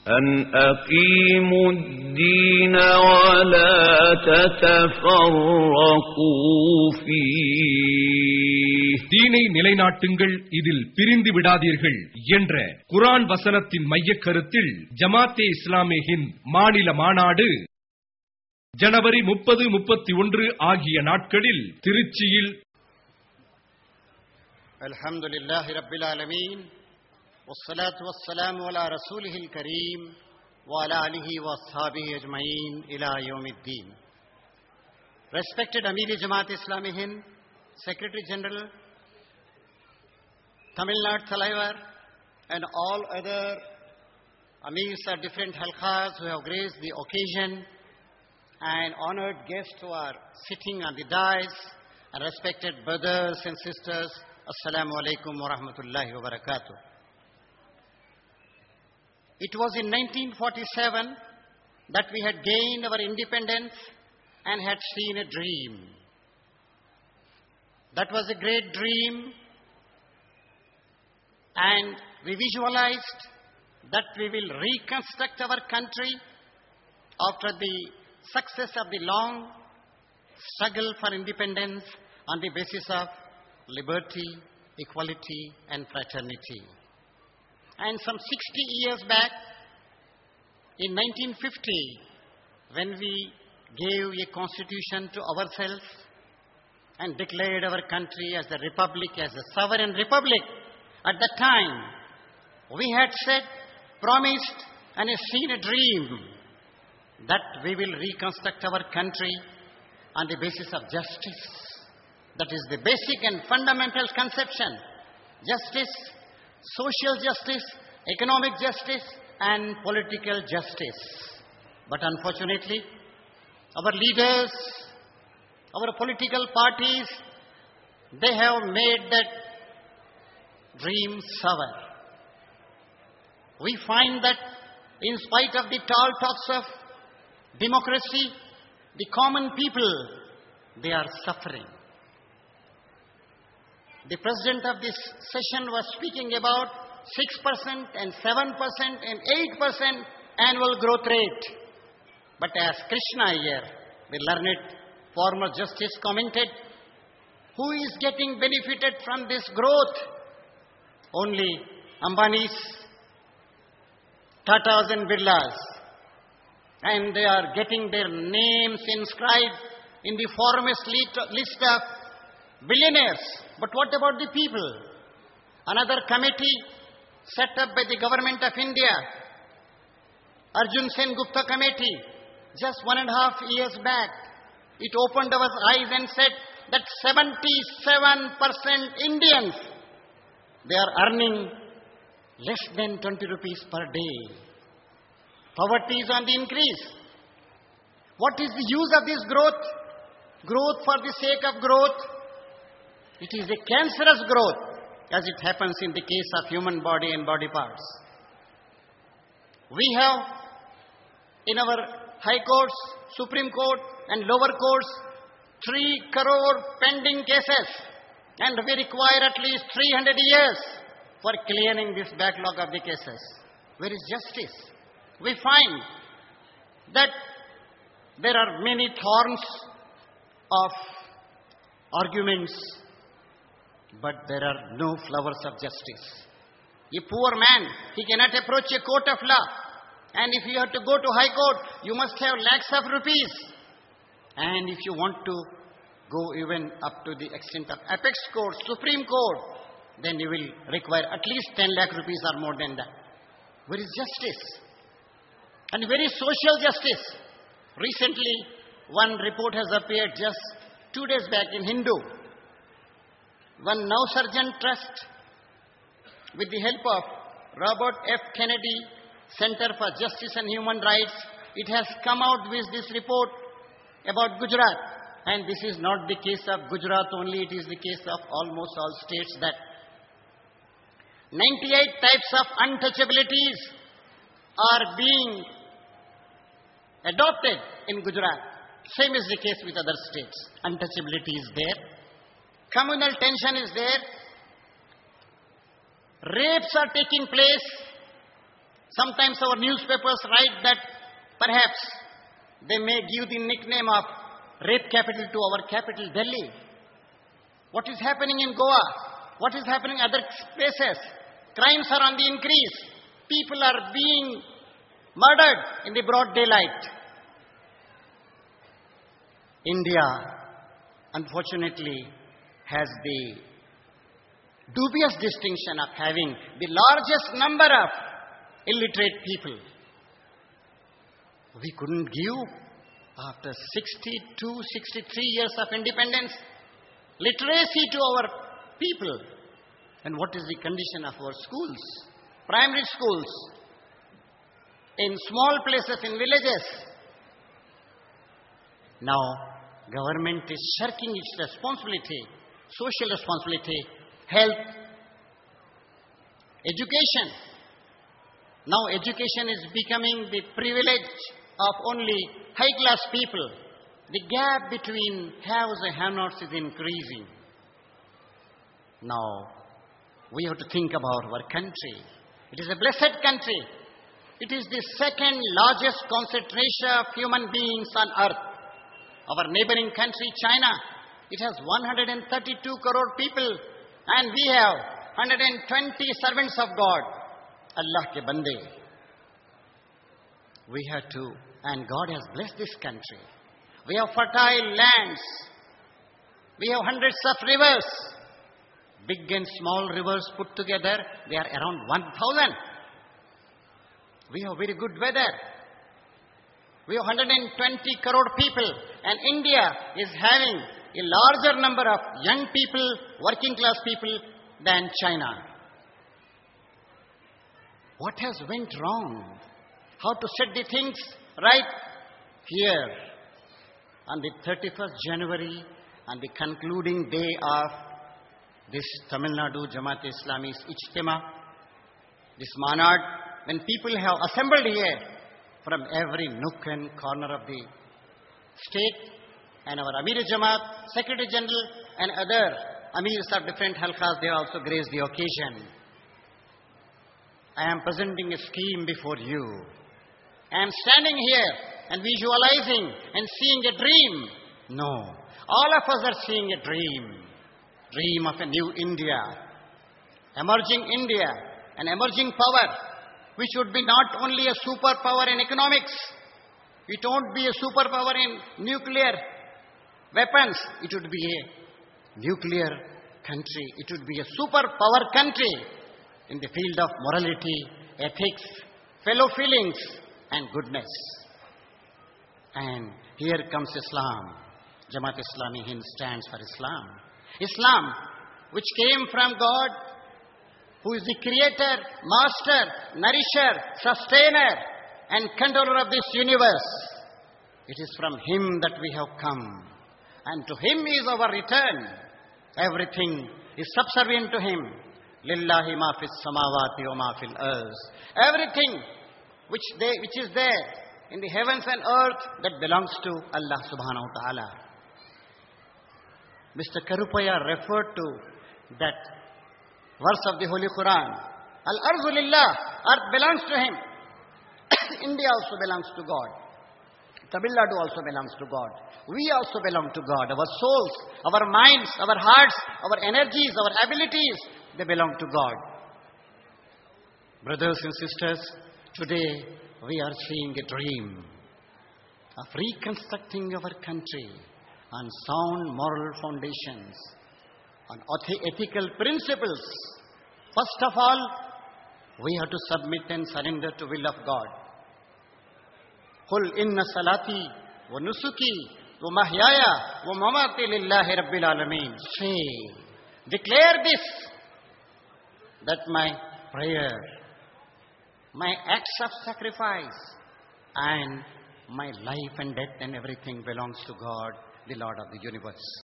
أن أقيموا الدين ولا تتفرقوا فيه. தீனை நிலைநாட்டுங்கள், இதில் பிரிந்து விடாதீர்கள் என்ற குர்ஆன் வசனத்தின் மையக் கருத்தில் ஜமாத்தே இஸ்லாமி ஹிந்த் மாநில மாநாடு ஜனவரி 30, 31 ஆகிய நாட்களில் திருச்சியில் அல்ஹம்துலில்லாஹி ரப்பில் ஆலமீன் வஸ்ஸலாத்து வஸ்ஸலாமு அலா ரசூலிஹில் கரீம் வ அலா ஆலிஹி வ அஸ்ஹாபிஹி அஜ்மஈன் இலா யௌமித்தீன். Respected Amir Jamaat Islami Hind, Secretary General, Tamil Nadu Talaivar, and all other Amirs of different halqas who have graced the occasion, and honored guests who are sitting on the dais, and respected brothers and sisters, Assalamu alaikum wa rahmatullahi wa barakatuh. It was in 1947 that we had gained our independence and had seen a dream. That was a great dream, and we visualized that we will reconstruct our country after the success of the long struggle for independence on the basis of liberty, equality, and fraternity. And some 60 years back, in 1950, when we gave a constitution to ourselves and declared our country as a republic, as a sovereign republic, at that time, we had said, promised, and seen a dream that we will reconstruct our country on the basis of justice. That is the basic and fundamental conception. Justice, social justice, economic justice, and political justice. But unfortunately, our leaders, our political parties, they have made that dream sour. We find that in spite of the tall talks of democracy, the common people, they are suffering. The president of this session was speaking about 6% and 7% and 8% annual growth rate. But as Krishna Iyer, the learned former justice, commented, who is getting benefited from this growth? Only Ambani's, Tatas and Birlas. And they are getting their names inscribed in the foremost list of billionaires. But what about the people? Another committee set up by the government of India, Arjun Sen Gupta Committee, just 1.5 years back, it opened our eyes and said that 77% Indians, they are earning less than 20 rupees per day. Poverty is on the increase. What is the use of this growth? Growth for the sake of growth. It is a cancerous growth, as it happens in the case of human body and body parts. We have in our high courts, Supreme Court and lower courts 3 crore pending cases, and we require at least 300 years for clearing this backlog of the cases. Where is justice? We find that there are many thorns of arguments, but there are no flowers of justice. A poor man, he cannot approach a court of law. And if you have to go to high court, you must have lakhs of rupees. And if you want to go even up to the extent of apex court, Supreme Court, then you will require at least 10 lakh rupees or more than that. Where is justice? And where is social justice? Recently, one report has appeared just 2 days back in Hindu. One Navsarjan Trust, with the help of Robert F. Kennedy Center for Justice and Human Rights, it has come out with this report about Gujarat. And this is not the case of Gujarat only, it is the case of almost all states, that 98 types of untouchabilities are being adopted in Gujarat. Same is the case with other states. Untouchability is there. Communal tension is there. Rapes are taking place. Sometimes our newspapers write that perhaps they may give the nickname of rape capital to our capital, Delhi. What is happening in Goa? What is happening in other places? Crimes are on the increase. People are being murdered in the broad daylight. India, unfortunately, has the dubious distinction of having the largest number of illiterate people. We couldn't give, after 62, 63 years of independence, literacy to our people. And what is the condition of our schools? Primary schools, in small places, in villages. Now, government is shirking its responsibility, social responsibility, health, education. Now, education is becoming the privilege of only high-class people. The gap between haves and have-nots is increasing. Now, we have to think about our country. It is a blessed country. It is the second largest concentration of human beings on earth. Our neighboring country, China, it has 132 crore people, and we have 120 servants of God. Allah ke bande. We have to, and God has blessed this country. We have fertile lands. We have hundreds of rivers. Big and small rivers put together, they are around 1,000. We have very good weather. We have 120 crore people, and India is having a larger number of young people, working class people than China. What has went wrong? How to set the things right? Here, on the 31st January, on the concluding day of this Tamil Nadu Jamaat-e-Islami's Ijtima, this Manad, when people have assembled here from every nook and corner of the state, and our Amir-e-Jamaat, Secretary General, and other Amirs of different halqas, they also graced the occasion. I am presenting a scheme before you. I am standing here and visualizing and seeing a dream. No, all of us are seeing a dream. Dream of a new India, emerging India, an emerging power, which would be not only a superpower in economics, it won't be a superpower in nuclear weapons, it would be a nuclear country, it would be a superpower country in the field of morality, ethics, fellow feelings, and goodness. And here comes Islam. Jamaat-e-Islami Hind stands for Islam. Islam, which came from God, who is the creator, master, nourisher, sustainer, and controller of this universe. It is from Him that we have come. And to Him is our return. Everything is subservient to Him. Lillahi ma fis samawati wa ma fil earth. Everything which is there in the heavens and earth, that belongs to Allah subhanahu wa ta'ala. Mr. Karupaya referred to that verse of the Holy Quran. Al-arzu lillah, earth belongs to Him. India also belongs to God. Tamil Nadu also belongs to God. We also belong to God. Our souls, our minds, our hearts, our energies, our abilities, they belong to God. Brothers and sisters, today we are seeing a dream of reconstructing our country on sound moral foundations, on ethical principles. First of all, we have to submit and surrender to will of God. Qul inna salati wa nusuki wa mahyaya wa mamati lillahi rabbil alameen. Say, declare this, that my prayer, my acts of sacrifice, and my life and death and everything belongs to God, the Lord of the universe.